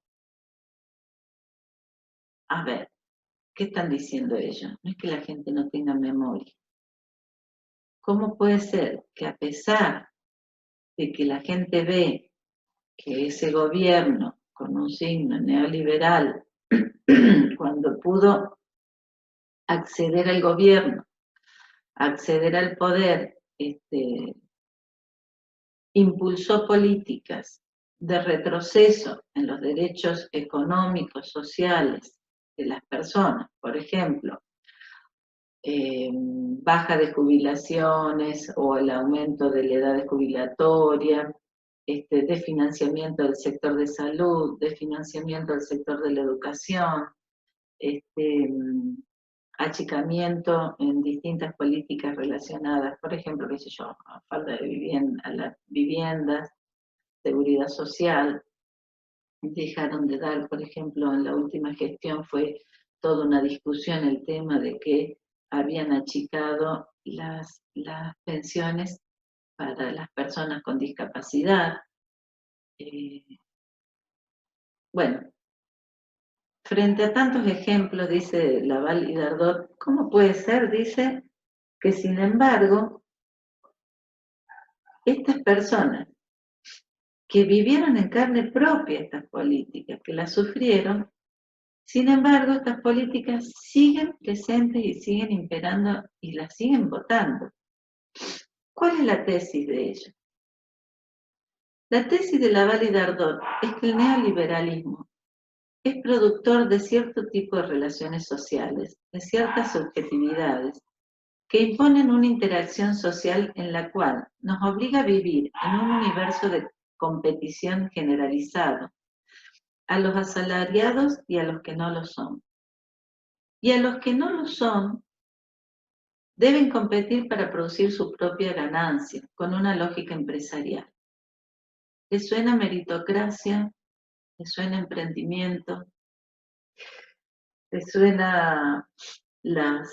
Speaker 1: A ver, ¿qué están diciendo ellos? No es que la gente no tenga memoria. ¿Cómo puede ser que a pesar de que la gente ve que ese gobierno con un signo neoliberal, cuando pudo acceder al gobierno, acceder al poder, impulsó políticas de retroceso en los derechos económicos, sociales de las personas, por ejemplo, baja de jubilaciones o el aumento de la edad jubilatoria, de financiamiento del sector de salud, de financiamiento del sector de la educación, achicamiento en distintas políticas relacionadas, por ejemplo, qué sé yo, a falta de vivienda, a las viviendas, seguridad social. Dejaron de dar, por ejemplo, en la última gestión fue toda una discusión el tema de que habían achicado las pensiones para las personas con discapacidad. Bueno, frente a tantos ejemplos, dice Laval y Dardot, ¿cómo puede ser, dice, que sin embargo, estas personas que vivieron en carne propia estas políticas, que las sufrieron, sin embargo, estas políticas siguen presentes y siguen imperando y las siguen votando? ¿Cuál es la tesis de ello? La tesis de Laval y Dardot es que el neoliberalismo es productor de cierto tipo de relaciones sociales, de ciertas subjetividades, que imponen una interacción social en la cual nos obliga a vivir en un universo de competición generalizado, a los asalariados y a los que no lo son. Y a los que no lo son, deben competir para producir su propia ganancia, con una lógica empresarial. ¿Les suena meritocracia? ¿Les suena emprendimiento? ¿Les suena los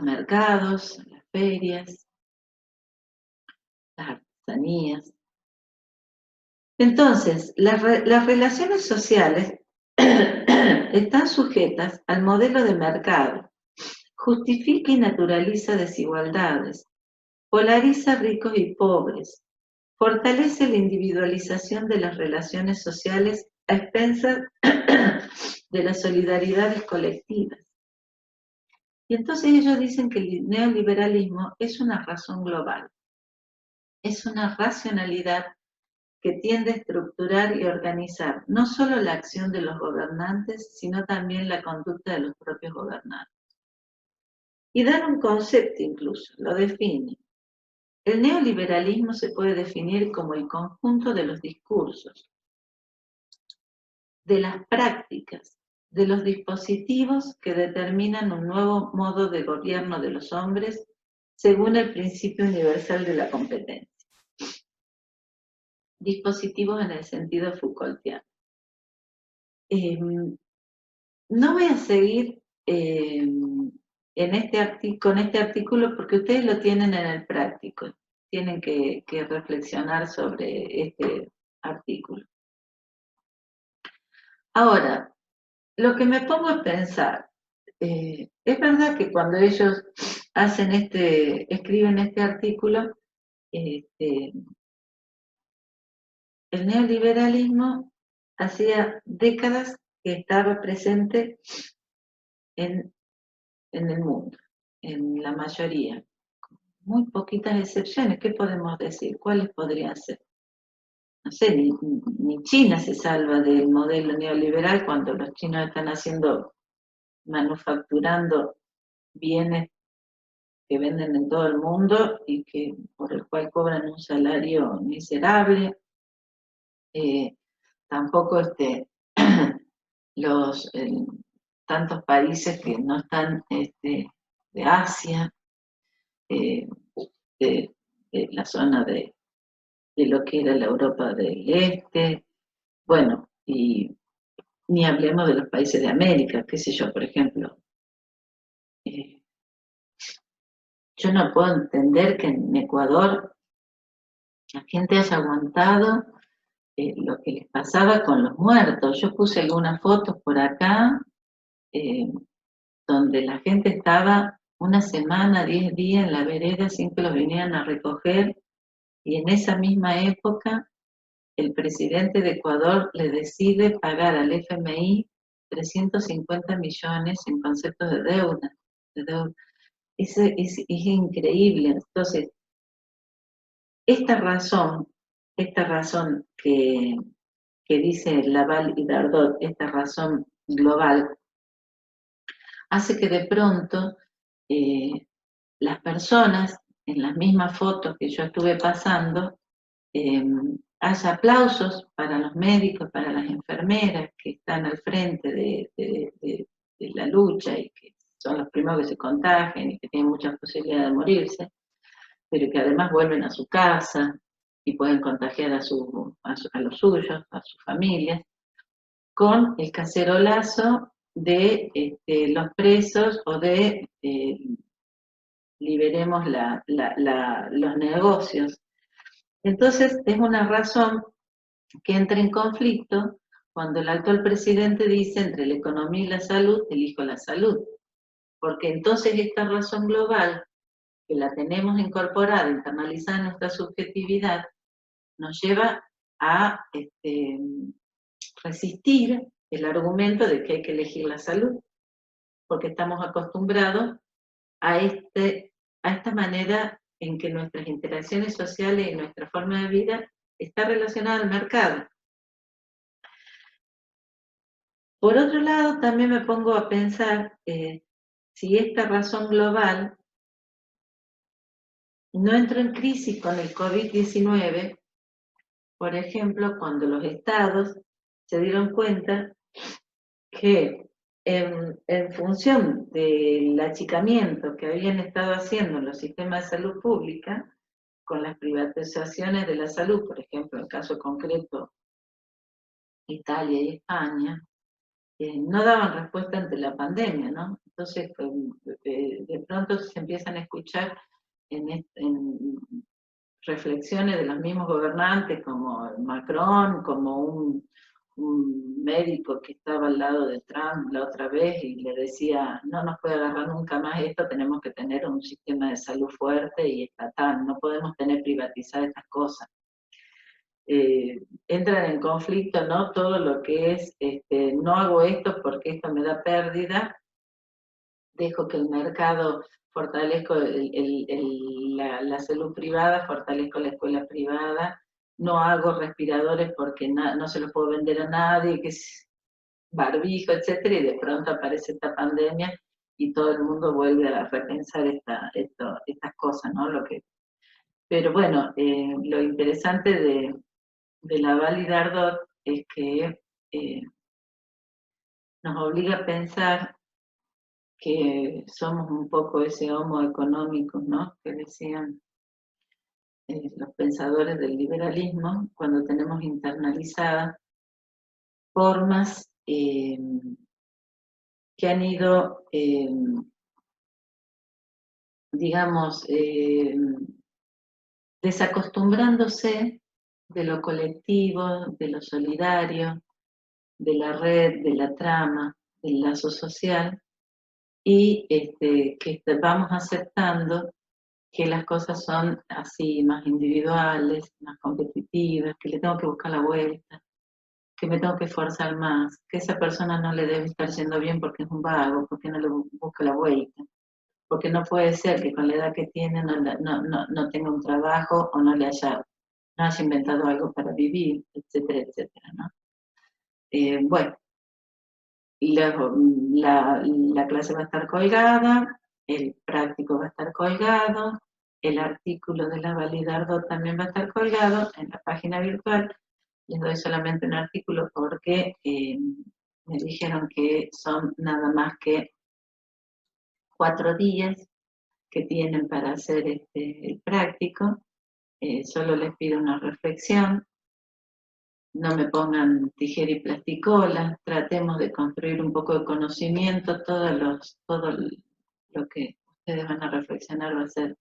Speaker 1: mercados, las ferias, las artesanías? Entonces, las relaciones sociales están sujetas al modelo de mercado, justifica y naturaliza desigualdades, polariza ricos y pobres, fortalece la individualización de las relaciones sociales a expensas de las solidaridades colectivas. Y entonces ellos dicen que el neoliberalismo es una razón global, es una racionalidad que tiende a estructurar y organizar no solo la acción de los gobernantes, sino también la conducta de los propios gobernantes. Y dan un concepto incluso, lo define. El neoliberalismo se puede definir como el conjunto de los discursos, de las prácticas, de los dispositivos que determinan un nuevo modo de gobierno de los hombres según el principio universal de la competencia. Dispositivos en el sentido Foucaultiano. No voy a seguir con este artículo porque ustedes lo tienen en el práctico, tienen que reflexionar sobre este artículo. Ahora, lo que me pongo a pensar, es verdad que cuando ellos escriben este artículo, el neoliberalismo hacía décadas que estaba presente en el mundo, en la mayoría. Muy poquitas excepciones, ¿qué podemos decir? ¿Cuáles podrían ser? No sé, ni China se salva del modelo neoliberal cuando los chinos están manufacturando bienes que venden en todo el mundo y por el cual cobran un salario miserable. Tampoco tantos países que no están de Asia, eh, de la zona de lo que era la Europa del Este, bueno, y ni hablemos de los países de América, qué sé yo, por ejemplo. eh, yo no puedo entender que en Ecuador la gente haya aguantado lo que les pasaba con los muertos. Yo puse algunas fotos por acá, eh, donde la gente estaba una semana, 10 días en la vereda sin que los vinieran a recoger, y en esa misma época el presidente de Ecuador le decide pagar al FMI 350 millones en conceptos de deuda. Es increíble. Entonces, esta razón que dice Laval y Dardot, esta razón global, hace que de pronto las personas, en las mismas fotos que yo estuve pasando, haya aplausos para los médicos, para las enfermeras que están al frente de la lucha y que son los primeros que se contagian y que tienen muchas posibilidades de morirse, pero que además vuelven a su casa y pueden contagiar a los suyos, a sus familias, con el cacerolazo de los presos o de liberemos los negocios. Entonces es una razón que entra en conflicto cuando el actual presidente dice entre la economía y la salud, elijo la salud. Porque entonces esta razón global, que la tenemos incorporada, internalizada en nuestra subjetividad, nos lleva a resistir el argumento de que hay que elegir la salud, porque estamos acostumbrados a, a esta manera en que nuestras interacciones sociales y nuestra forma de vida está relacionada al mercado. Por otro lado, también me pongo a pensar si esta razón global no entró en crisis con el COVID-19, por ejemplo, cuando los estados se dieron cuenta que en función del achicamiento que habían estado haciendo en los sistemas de salud pública, con las privatizaciones de la salud, por ejemplo, en el caso concreto Italia y España, no daban respuesta ante la pandemia, ¿no? Entonces, de pronto se empiezan a escuchar en reflexiones de los mismos gobernantes, como Macron, como un médico que estaba al lado de Trump la otra vez y le decía, no nos puede agarrar nunca más esto, tenemos que tener un sistema de salud fuerte y estatal, no podemos tener privatizadas estas cosas. Entran en conflicto, ¿no? Todo lo que es, no hago esto porque esto me da pérdida, dejo que el mercado fortalezco la salud privada, fortalezco la escuela privada, no hago respiradores porque no se los puedo vender a nadie, que es barbijo, etcétera, y de pronto aparece esta pandemia y todo el mundo vuelve a repensar estas cosas, ¿no? Pero bueno, lo interesante de Laval y Dardot es que nos obliga a pensar que somos un poco ese homo económico, ¿no? Que decían los pensadores del liberalismo, cuando tenemos internalizadas formas que han ido, digamos, desacostumbrándose de lo colectivo, de lo solidario, de la red, de la trama, del lazo social, y que vamos aceptando que las cosas son así, más individuales, más competitivas, que le tengo que buscar la vuelta, que me tengo que esforzar más, que esa persona no le debe estar yendo bien porque es un vago, porque no le busca la vuelta, porque no puede ser que con la edad que tiene no tenga un trabajo o no haya inventado algo para vivir, etcétera, etcétera, ¿no? Bueno, la clase va a estar colgada, el práctico va a estar colgado, el artículo de la Validardo también va a estar colgado en la página virtual. Les doy solamente un artículo porque me dijeron que son nada más que 4 días que tienen para hacer el práctico. Solo les pido una reflexión, no me pongan tijera y plasticola, tratemos de construir un poco de conocimiento, todo lo que ustedes van a reflexionar va a ser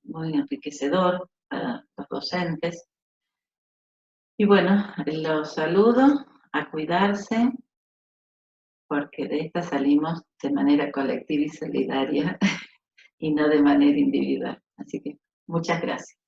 Speaker 1: muy enriquecedor para los docentes. Y bueno, los saludo, a cuidarse, porque de esta salimos de manera colectiva y solidaria y no de manera individual. Así que muchas gracias.